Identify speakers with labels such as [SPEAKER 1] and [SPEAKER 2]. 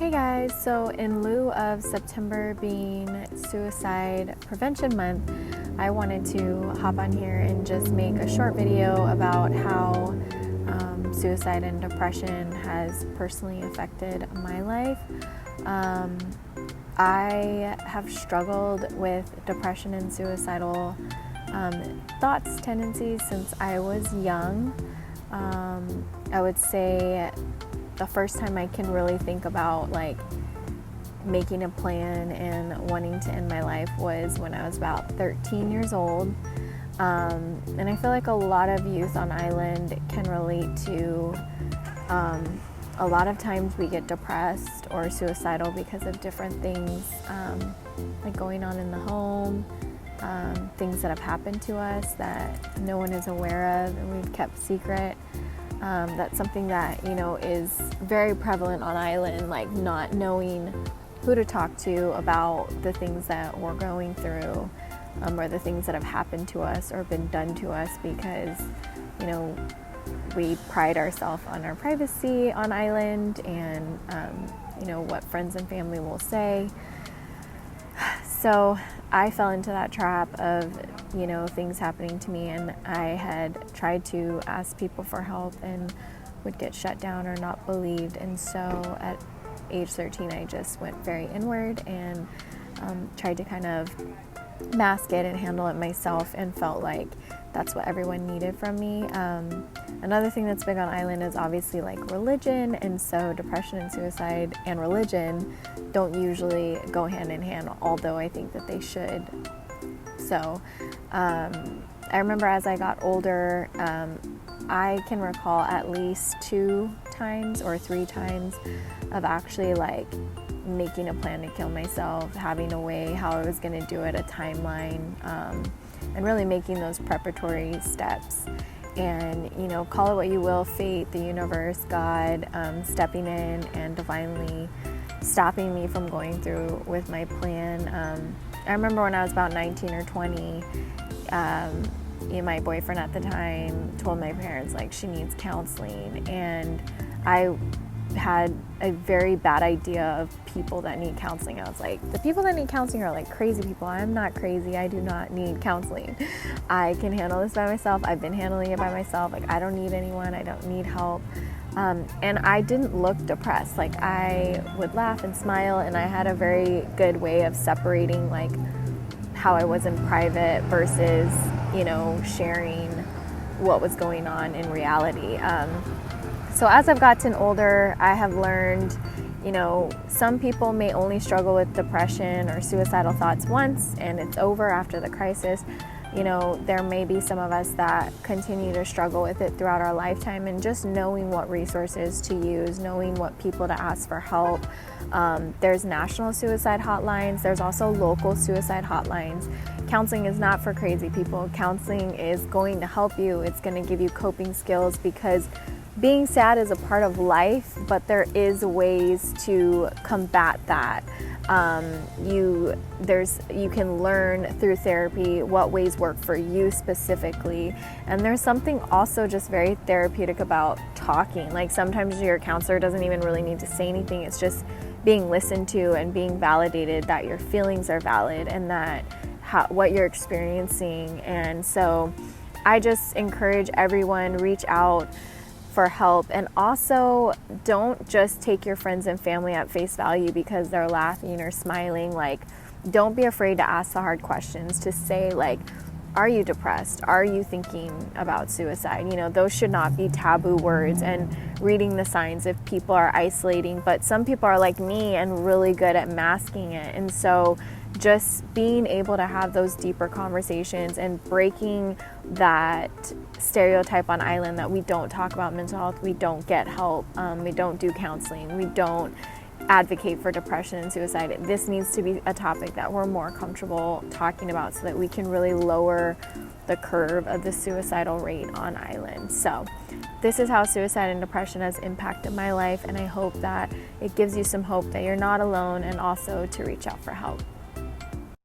[SPEAKER 1] Hey guys, so in lieu of September being Suicide Prevention Month, I wanted to hop on here and just make a short video about how suicide and depression has personally affected my life. I have struggled with depression and suicidal thoughts, tendencies since I was young. I would say the first time I can really think about like making a plan and wanting to end my life was when I was about 13 years old. And I feel like a lot of youth on island can relate to a lot of times we get depressed or suicidal because of different things like going on in the home, things that have happened to us that no one is aware of and we've kept secret. That's something that, is very prevalent on island, like not knowing who to talk to about the things that we're going through, or the things that have happened to us or been done to us because, we pride ourselves on our privacy on island and, what friends and family will say. So I fell into that trap of, things happening to me, and I had tried to ask people for help and would get shut down or not believed. And so at age 13, I just went very inward and tried to kind of mask it and handle it myself, and felt like that's what everyone needed from me. Another thing that's big on island is obviously like religion, and so depression and suicide and religion don't usually go hand in hand, although I think that they should. So I remember as I got older, I can recall at least 2 times or 3 times of actually like making a plan to kill myself, having a way how I was going to do it, a timeline, and really making those preparatory steps. And, call it what you will, fate, the universe, God, stepping in and divinely stopping me from going through with my plan. I remember when I was about 19 or 20, my boyfriend at the time told my parents like she needs counseling, and I had a very bad idea of people that need counseling. I was like, the people that need counseling are like crazy people. I'm not crazy. I do not need counseling. I can handle this by myself. I've been handling it by myself. Like, I don't need anyone. I don't need help. And I didn't look depressed. Like, I would laugh and smile, and I had a very good way of separating like how I was in private versus, sharing what was going on in reality. So as I've gotten older, I have learned, some people may only struggle with depression or suicidal thoughts once and it's over after the crisis. There may be some of us that continue to struggle with it throughout our lifetime, and just knowing what resources to use, knowing what people to ask for help. There's national suicide hotlines. There's also local suicide hotlines. Counseling is not for crazy people. Counseling is going to help you. It's going to give you coping skills, because being sad is a part of life, but there is ways to combat that. You can learn through therapy what ways work for you specifically. And there's something also just very therapeutic about talking. Like, sometimes your counselor doesn't even really need to say anything. It's just being listened to and being validated that your feelings are valid and that what you're experiencing. And so I just encourage everyone, reach out for help. And also, don't just take your friends and family at face value because they're laughing or smiling. Like, don't be afraid to ask the hard questions, to say like, are you depressed? Are you thinking about suicide? Those should not be taboo words. And reading the signs if people are isolating, but some people are like me and really good at masking it. And so just being able to have those deeper conversations and breaking that stereotype on island that we don't talk about mental health, we don't get help, we don't do counseling, we don't advocate for depression and suicide. This needs to be a topic that we're more comfortable talking about so that we can really lower the curve of the suicidal rate on island. So this is how suicide and depression has impacted my life, and I hope that it gives you some hope that you're not alone, and also to reach out for help.